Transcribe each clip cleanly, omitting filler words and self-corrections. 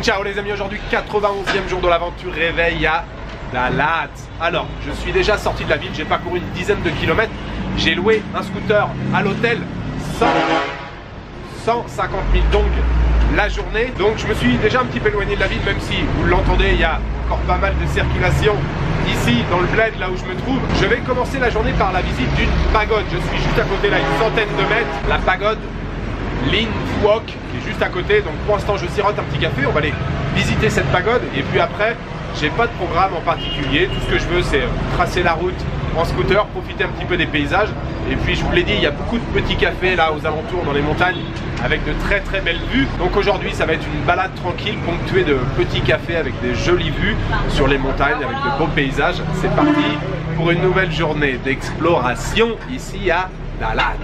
Ciao les amis, aujourd'hui 91e jour de l'aventure réveil à Dalat. Alors, je suis déjà sorti de la ville, j'ai parcouru une dizaine de kilomètres. J'ai loué un scooter à l'hôtel, 150 000 dong la journée. Donc je me suis déjà un petit peu éloigné de la ville, même si vous l'entendez, il y a encore pas mal de circulation ici dans le bled, là où je me trouve. Je vais commencer la journée par la visite d'une pagode. Je suis juste à côté là, une centaine de mètres. La pagode Linh Phuoc qui est juste à côté. Donc pour l'instant je sirote un petit café, on va aller visiter cette pagode. Et puis après, j'ai pas de programme en particulier. Tout ce que je veux c'est tracer la route en scooter, profiter un petit peu des paysages. Et puis je vous l'ai dit, il y a beaucoup de petits cafés là aux alentours dans les montagnes avec de très très belles vues. Donc aujourd'hui ça va être une balade tranquille ponctuée de petits cafés avec des jolies vues sur les montagnes avec de beaux paysages. C'est parti pour une nouvelle journée d'exploration ici à Dalat.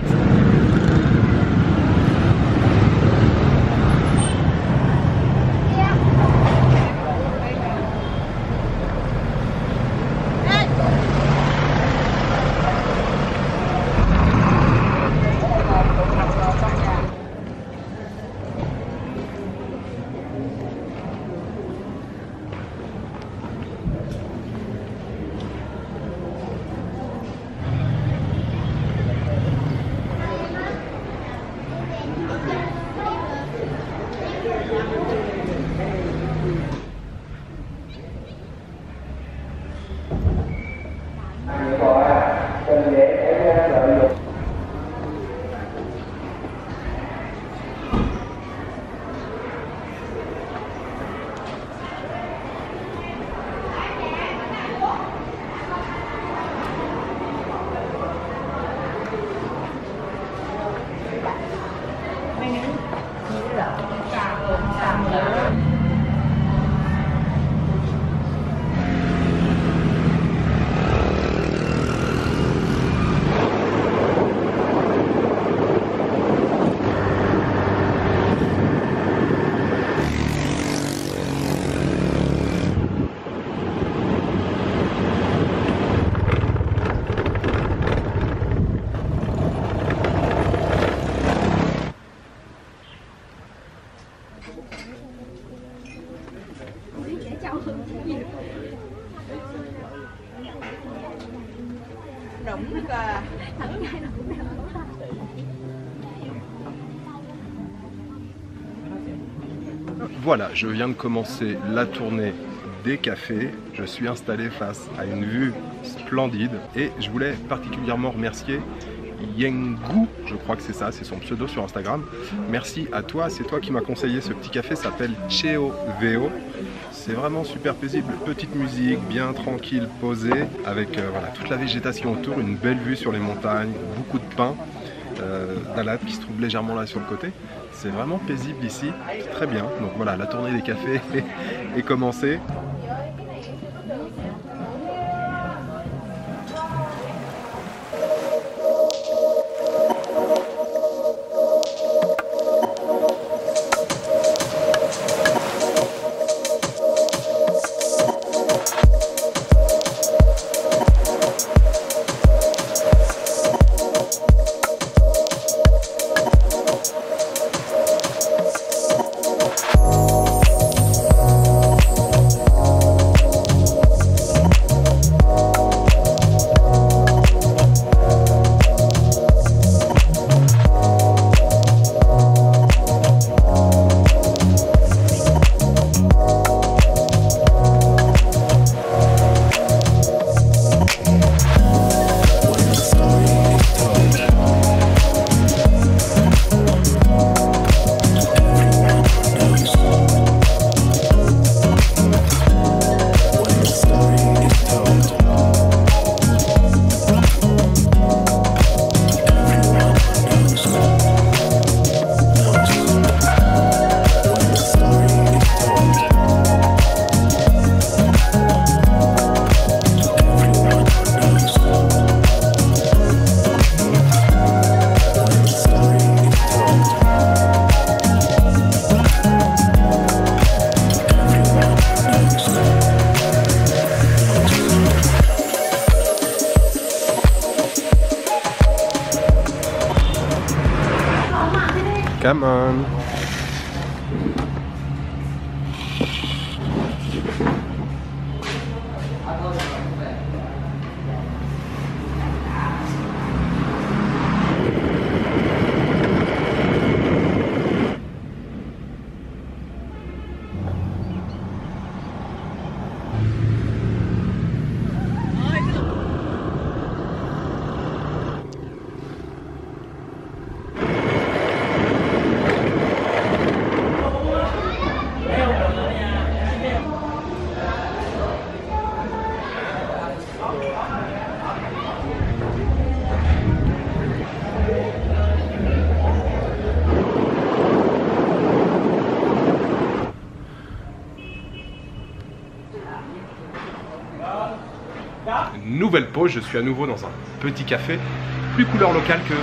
Voilà, je viens de commencer la tournée des cafés. Je suis installé face à une vue splendide et je voulais particulièrement remercier Yengu, je crois que c'est ça, c'est son pseudo sur Instagram. Merci à toi, c'est toi qui m'as conseillé ce petit café, ça s'appelle Cheo Veo. C'est vraiment super paisible, petite musique, bien tranquille, posée, avec voilà, toute la végétation autour, une belle vue sur les montagnes, beaucoup de pins. Dalat qui se trouve légèrement là sur le côté. C'est vraiment paisible ici, c'est très bien. Donc voilà, la tournée des cafés est commencée. Come on. nouvelle pause. Je suis à nouveau dans un petit café, plus couleur locale que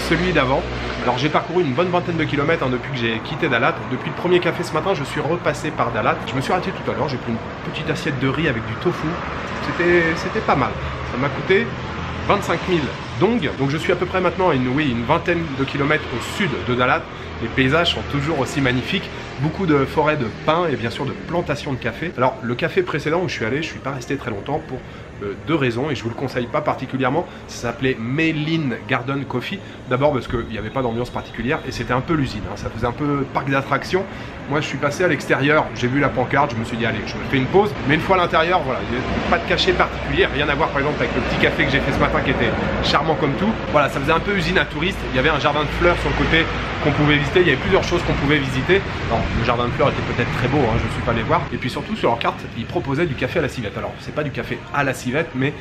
celui d'avant. Alors j'ai parcouru une bonne vingtaine de kilomètres depuis que j'ai quitté Dalat. Depuis le premier café ce matin, je suis repassé par Dalat. Je me suis arrêté tout à l'heure, j'ai pris une petite assiette de riz avec du tofu. C'était pas mal. Ça m'a coûté 25 000 dong. Donc je suis à peu près maintenant à une vingtaine de kilomètres au sud de Dalat. Les paysages sont toujours aussi magnifiques. Beaucoup de forêts de pins et bien sûr de plantations de café. Alors le café précédent où je suis allé, je ne suis pas resté très longtemps pour deux raisons et je vous le conseille pas particulièrement. Ça s'appelait Melin Garden Coffee. D'abord parce qu'il n'y avait pas d'ambiance particulière et c'était un peu l'usine, hein. Ça faisait un peu parc d'attractions. Moi je suis passé à l'extérieur, j'ai vu la pancarte, je me suis dit allez, je me fais une pause. Mais une fois à l'intérieur, voilà, il n'y a pas de cachet particulier, rien à voir par exemple avec le petit café que j'ai fait ce matin qui était charmant comme tout. Voilà, ça faisait un peu usine à touristes. Il y avait un jardin de fleurs sur le côté qu'on pouvait visiter, il y avait plusieurs choses qu'on pouvait visiter. Alors, le jardin de fleurs était peut-être très beau, hein, je ne suis pas allé voir. Et puis surtout sur leur carte, ils proposaient du café à la civette. Alors c'est pas du café à la civette, mais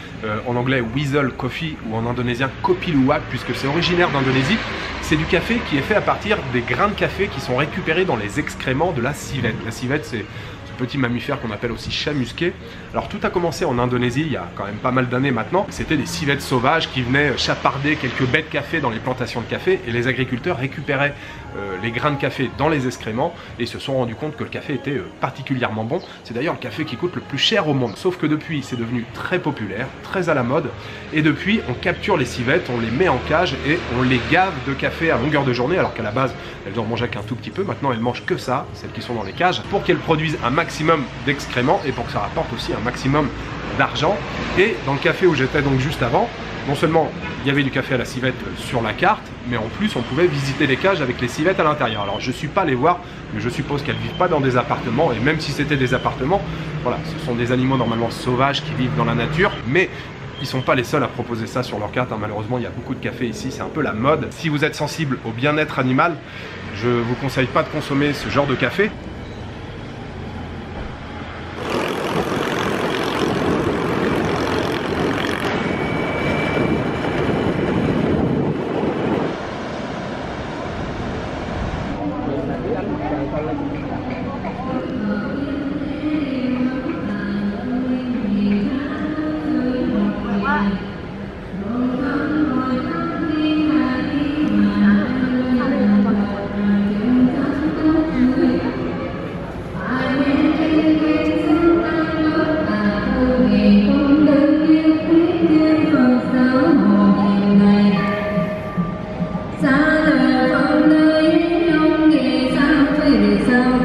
en anglais Weasel Coffee ou en indonésien Kopi Luwak, puisque c'est originaire d'Indonésie. C'est du café qui est fait à partir des grains de café qui sont récupérés dans les excréments de la civette. La civette, c'est ce petit mammifère qu'on appelle aussi chat musqué. Alors tout a commencé en Indonésie il y a quand même pas mal d'années maintenant. C'était des civettes sauvages qui venaient chaparder quelques baies de café dans les plantations de café et les agriculteurs récupéraient les grains de café dans les excréments et se sont rendus compte que le café était particulièrement bon. C'est d'ailleurs le café qui coûte le plus cher au monde. Sauf que depuis, c'est devenu très populaire, très à la mode. Et depuis, on capture les civettes, on les met en cage et on les gave de café à longueur de journée, alors qu'à la base, elles en mangeaient qu'un tout petit peu. Maintenant, elles mangent que ça, celles qui sont dans les cages, pour qu'elles produisent un maximum d'excréments et pour que ça rapporte aussi un maximum d'argent. Et dans le café où j'étais donc juste avant, non seulement il y avait du café à la civette sur la carte, mais en plus on pouvait visiter les cages avec les civettes à l'intérieur. Alors je ne suis pas allé voir, mais je suppose qu'elles ne vivent pas dans des appartements, et même si c'était des appartements, voilà, ce sont des animaux normalement sauvages qui vivent dans la nature, mais ils ne sont pas les seuls à proposer ça sur leur carte, hein. Malheureusement, il y a beaucoup de café ici, c'est un peu la mode. Si vous êtes sensible au bien-être animal, je ne vous conseille pas de consommer ce genre de café. Sao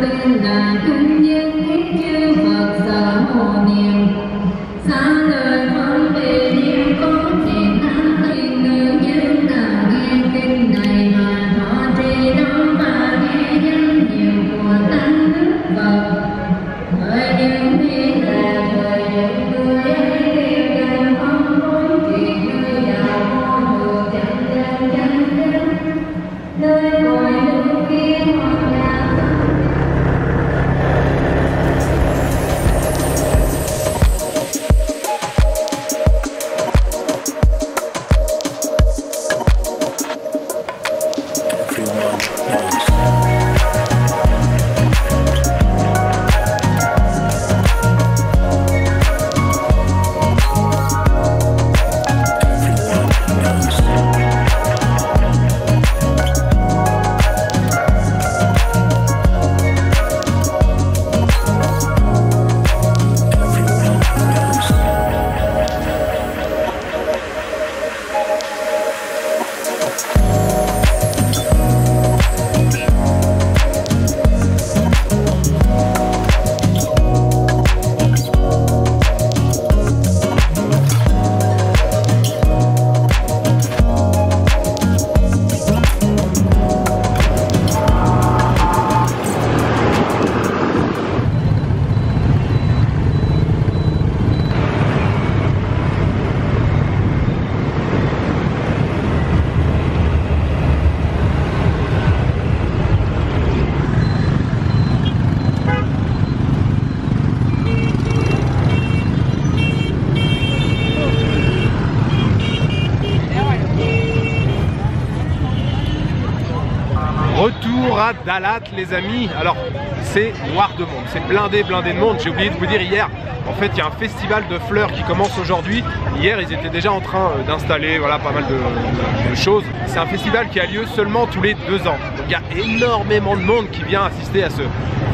Retour à Dalat les amis. Alors c'est noir de monde, c'est blindé de monde. J'ai oublié de vous dire hier, en fait il y a un festival de fleurs qui commence aujourd'hui. Hier ils étaient déjà en train d'installer voilà, pas mal de choses. C'est un festival qui a lieu seulement tous les 2 ans. Donc il y a énormément de monde qui vient assister à ce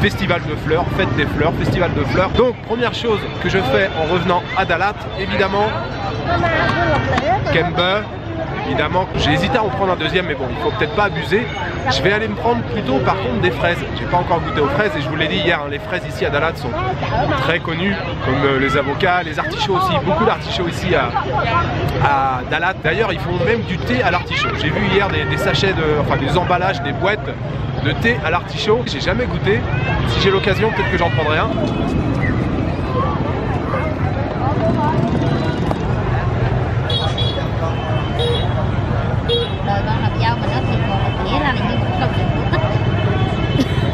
festival de fleurs, fête des fleurs, festival de fleurs. Donc première chose que je fais en revenant à Dalat, évidemment, Kembe. Évidemment, j'ai hésité à en prendre un deuxième, mais bon, il faut peut-être pas abuser. Je vais aller me prendre plutôt par contre des fraises. J'ai pas encore goûté aux fraises et je vous l'ai dit hier, hein, les fraises ici à Dalat sont très connues, comme les avocats, les artichauts aussi, beaucoup d'artichauts ici à Dalat. D'ailleurs, ils font même du thé à l'artichaut. J'ai vu hier des sachets, enfin des emballages, des boîtes de thé à l'artichaut. J'ai jamais goûté. Si j'ai l'occasion, peut-être que j'en prendrai un. Đời con làm dâu mà nó thì còn một nghĩa là như một câu chuyện cổ tích. Dâu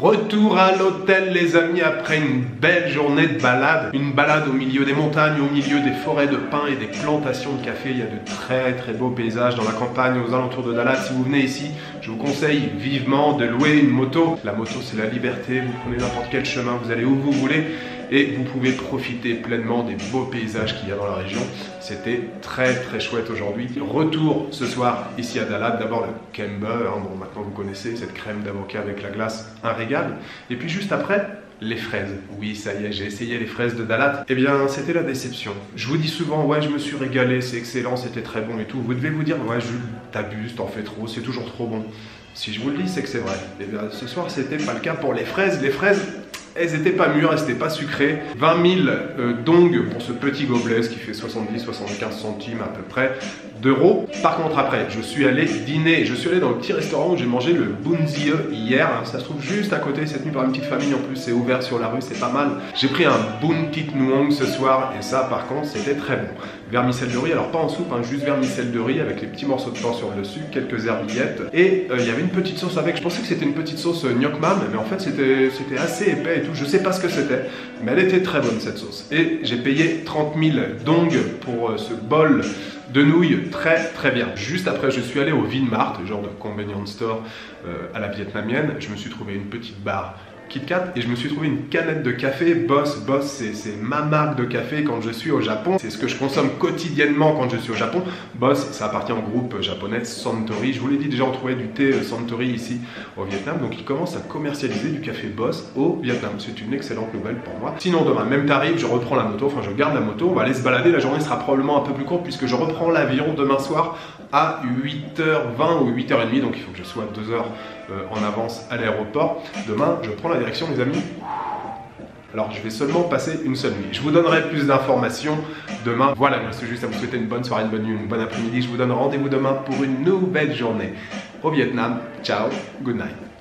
Retour à l'hôtel les amis après une belle journée de balade. Une balade au milieu des montagnes, au milieu des forêts de pins et des plantations de café. Il y a de très beaux paysages dans la campagne aux alentours de Dalat. Si vous venez ici, je vous conseille vivement de louer une moto. La moto c'est la liberté, vous prenez n'importe quel chemin, vous allez où vous voulez et vous pouvez profiter pleinement des beaux paysages qu'il y a dans la région. C'était très chouette aujourd'hui. Retour ce soir ici à Dalat. D'abord le Kembe, hein, bon, maintenant vous connaissez cette crème d'avocat avec la glace, un régal. Et puis juste après, les fraises. Oui, ça y est, j'ai essayé les fraises de Dalat. Eh bien, c'était la déception. Je vous dis souvent, ouais, je me suis régalé, c'est excellent, c'était très bon et tout. Vous devez vous dire, ouais, Jules, t'abuses, t'en fais trop, c'est toujours trop bon. Si je vous le dis, c'est que c'est vrai. Eh bien, ce soir, c'était pas le cas pour les fraises. Les fraises, elles n'étaient pas mûres, elles n'étaient pas sucrées. 20 000 dong pour ce petit gobelet, ce qui fait 70-75 centimes à peu près d'euros. Par contre après, je suis allé dîner, je suis allé dans le petit restaurant où j'ai mangé le bunzie hier. Ça se trouve juste à côté, c'est tenu par une petite famille en plus, c'est ouvert sur la rue, c'est pas mal. J'ai pris un bun tit nuong ce soir et ça par contre c'était très bon. Vermicelle de riz, alors pas en soupe, hein, juste vermicelle de riz avec les petits morceaux de pain sur le dessus, quelques herbillettes. Et il y avait une petite sauce avec, je pensais que c'était une petite sauce gnocchi mam, mais en fait c'était assez épais et tout, je sais pas ce que c'était, mais elle était très bonne cette sauce. Et j'ai payé 30 000 dong pour ce bol de nouilles, très bien. Juste après, je suis allé au Vinmart, genre de convenience store à la vietnamienne. Je me suis trouvé une petite barre KitKat et je me suis trouvé une canette de café Boss. Boss, c'est ma marque de café quand je suis au Japon. C'est ce que je consomme quotidiennement quand je suis au Japon. Boss, ça appartient au groupe japonais Suntory. Je vous l'ai dit déjà, on trouvait du thé Suntory ici au Vietnam. Donc ils commencent à commercialiser du café Boss au Vietnam. C'est une excellente nouvelle pour moi. Sinon demain, même tarif, je reprends la moto. Enfin, je garde la moto. On va aller se balader. La journée sera probablement un peu plus courte puisque je reprends l'avion demain soir à 8h20 ou 8h30. Donc il faut que je sois 2 heures en avance à l'aéroport. Demain, je prends la direction, les amis. Alors, je vais seulement passer une seule nuit. Je vous donnerai plus d'informations demain. Voilà, il me reste juste à vous souhaiter une bonne soirée, une bonne nuit, une bonne après-midi. Je vous donne rendez-vous demain pour une nouvelle journée au Vietnam. Ciao, good night.